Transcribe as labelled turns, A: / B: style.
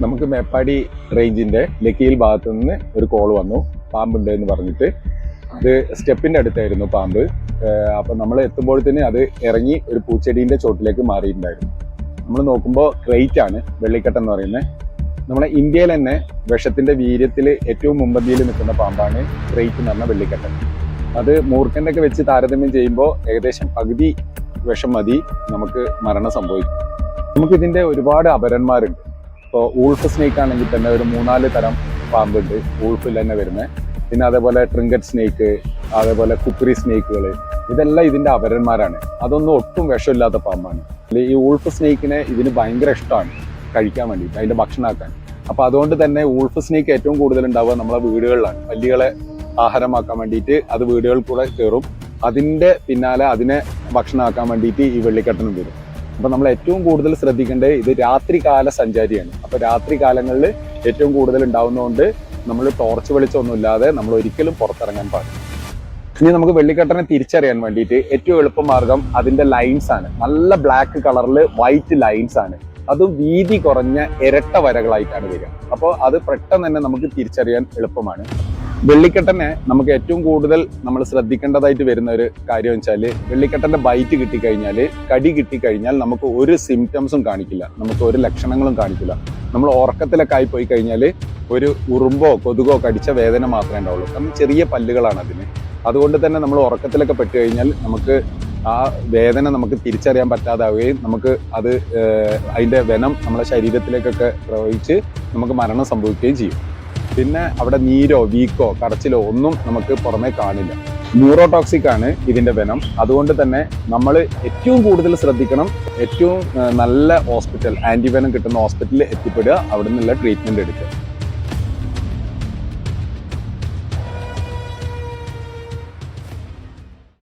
A: നമുക്ക് മേപ്പാടി റേഞ്ചിന്റെ ലക്കിയിൽ ഭാഗത്തു നിന്ന് ഒരു കോൾ വന്നു, പാമ്പുണ്ട് എന്ന് പറഞ്ഞിട്ട്. അത് സ്റ്റെപ്പിന്റെ അടുത്തായിരുന്നു പാമ്പ്. അപ്പൊ നമ്മൾ എത്തുമ്പോഴത്തേന് അത് ഇറങ്ങി ഒരു പൂച്ചെടീന്റെ ചോട്ടിലേക്ക് മാറിയിട്ടുണ്ടായിരുന്നു. നമ്മൾ നോക്കുമ്പോൾ ക്രൈറ്റ് ആണ്, വെള്ളിക്കെട്ട് എന്ന് പറയുന്നത്. നമ്മുടെ ഇന്ത്യയിൽ തന്നെ വിഷത്തിന്റെ വീര്യത്തിൽ ഏറ്റവും മുമ്പന്തിയിൽ നിൽക്കുന്ന പാമ്പാണ് ക്രൈറ്റ് എന്ന് പറഞ്ഞ വെള്ളിക്കെട്ടൻ. അത് മൂർഖന്റെ ഒക്കെ വെച്ച് താരതമ്യം ചെയ്യുമ്പോൾ ഏകദേശം പകുതി വിഷം മതി നമുക്ക് മരണം സംഭവിക്കും. നമുക്കിതിന്റെ ഒരുപാട് അപരന്മാരുണ്ട്. ഇപ്പോൾ ഊൾഫ് സ്നേക്ക് ആണെങ്കിൽ തന്നെ ഒരു 3-4 തരം പാമ്പുണ്ട് ഊൾഫിൽ തന്നെ വരുന്നത്. പിന്നെ അതേപോലെ ട്രിങ്കറ്റ് സ്നേക്ക്, അതേപോലെ കുക്രി സ്നേക്കുകൾ, ഇതെല്ലാം ഇതിന്റെ അപരന്മാരാണ്. അതൊന്നും ഒട്ടും വിഷമില്ലാത്ത പാമ്പാണ്. ഈ ഊൾഫ് സ്നേക്കിനെ ഇതിന് ഭയങ്കര ഇഷ്ടമാണ് കഴിക്കാൻ വേണ്ടിയിട്ട്, അതിന്റെ ഭക്ഷണമാക്കാൻ. അപ്പൊ അതുകൊണ്ട് തന്നെ ഊൾഫ് സ്നേക്ക് ഏറ്റവും കൂടുതൽ ഉണ്ടാവുക നമ്മളെ വീടുകളിലാണ്. പല്ലികളെ ആഹാരമാക്കാൻ വേണ്ടിയിട്ട് അത് വീടുകളിൽ കൂടെ കയറും. അതിന്റെ പിന്നാലെ അതിനെ ഭക്ഷണമാക്കാൻ വേണ്ടിയിട്ട് ഈ വെള്ളിക്കെട്ടനും വരും. അപ്പൊ നമ്മൾ ഏറ്റവും കൂടുതൽ ശ്രദ്ധിക്കേണ്ടത് ഇത് രാത്രികാല സഞ്ചാരിയാണ്. അപ്പൊ രാത്രി കാലങ്ങളിൽ ഏറ്റവും കൂടുതൽ ഉണ്ടാവുന്നതുകൊണ്ട് നമ്മൾ ടോർച്ച് വെളിച്ചമൊന്നുമില്ലാതെ നമ്മൾ ഒരിക്കലും പുറത്തിറങ്ങാൻ പാടില്ല. ഇനി നമുക്ക് വെള്ളിക്കെട്ടനെ തിരിച്ചറിയാൻ വേണ്ടിയിട്ട് ഏറ്റവും എളുപ്പമാർഗം അതിന്റെ ലൈൻസ് ആണ്. നല്ല ബ്ലാക്ക് കളറിൽ വൈറ്റ് ലൈൻസ് ആണ്. അതും വീതി കുറഞ്ഞ ഇരട്ട വരകളായിട്ടാണ് വരിക. അപ്പോൾ അത് പെട്ടെന്ന് തന്നെ നമുക്ക് തിരിച്ചറിയാൻ എളുപ്പമാണ്. വെള്ളിക്കെട്ടനെ നമുക്ക് ഏറ്റവും കൂടുതൽ നമ്മൾ ശ്രദ്ധിക്കേണ്ടതായിട്ട് വരുന്ന ഒരു കാര്യം വെച്ചാൽ, വെള്ളിക്കെട്ടന്റെ ബൈറ്റ് കിട്ടിക്കഴിഞ്ഞാൽ, കടി കിട്ടിക്കഴിഞ്ഞാൽ നമുക്ക് ഒരു സിംറ്റംസും കാണിക്കില്ല, നമുക്ക് ഒരു ലക്ഷണങ്ങളും കാണിക്കില്ല. നമ്മൾ ഉറക്കത്തിലൊക്കെ ആയി പോയി കഴിഞ്ഞാൽ ഒരു ഉറുമ്പോ കൊതുകോ കടിച്ച വേദന മാത്രമേ ഉണ്ടാവുള്ളൂ. കാരണം ചെറിയ പല്ലുകളാണ് അതിന്. അതുകൊണ്ട് തന്നെ നമ്മൾ ഉറക്കത്തിലൊക്കെ പെട്ട് കഴിഞ്ഞാൽ നമുക്ക് ആ വേദന നമുക്ക് തിരിച്ചറിയാൻ പറ്റാതാവുകയും നമുക്ക് അത് അതിൻ്റെ വെനം നമ്മുടെ ശരീരത്തിലേക്കൊക്കെ പ്രവഹിച്ച് നമുക്ക് മരണം സംഭവിക്കുകയും ചെയ്യും. പിന്നെ അവിടെ നീരോ വീക്കോ കടച്ചിലോ ഒന്നും നമുക്ക് പുറമേ കാണില്ല. ന്യൂറോടോക്സിക് ആണ് ഇതിന്റെ വെനം. അതുകൊണ്ട് തന്നെ നമ്മൾ ഏറ്റവും കൂടുതൽ ശ്രദ്ധിക്കണം, ഏറ്റവും നല്ല ഹോസ്പിറ്റൽ, ആന്റിവെനം കിട്ടുന്ന ഹോസ്പിറ്റലിൽ എത്തിപ്പെടുക, അവിടെ നിന്നുള്ള ട്രീറ്റ്മെന്റ് എടുക്കുക.